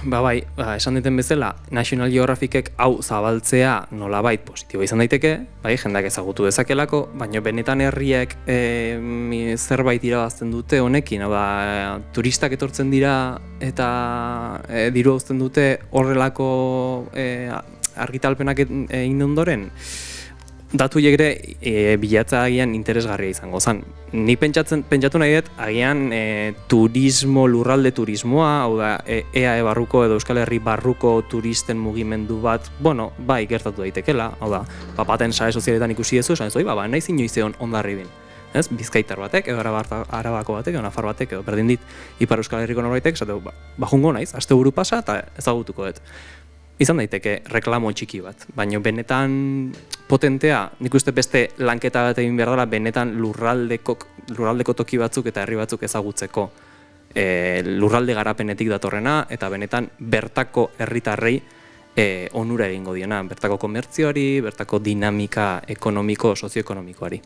Bai, esan duten bezala, National Geographicek hau zabaltzea nolabait positiboa izan daiteke, bai, jendak ezagutu dezakelako, baina benetan herriek zerbait irabazten dute honekin, turistak etortzen dira eta diru uzten dute horrelako argitalpenak egin ondoren. Datu ere bilatza agian interesgarria izango zen. Ni pentsatu nahi dut agian lurralde turismoa, hau da EAE barruko edo Euskal Herri barruko turisten mugimendu bat, bai gertatu daitekela, hau da, baten sare sozialetan ikusi ezu, esan ez naiz inoiz egon Hondarribin. Bizkaitar batek, edo Arabako batek, edo Nafar batek, edo berdin dit Ipar Euskal Herriko norbaitek, esateu, jungo naiz, asteburu pasa eta ezagutuko dut. Izan daiteke reklamo txiki bat, baina benetan potentea, nik uste beste lanketa bat egin behar dela, benetan lurraldeko toki batzuk eta herri batzuk ezagutzeko lurralde garapenetik datorrena, eta benetan bertako herritarrei onura egingo diena, bertako komertzioari, bertako dinamika ekonomiko, sozioekonomikoari.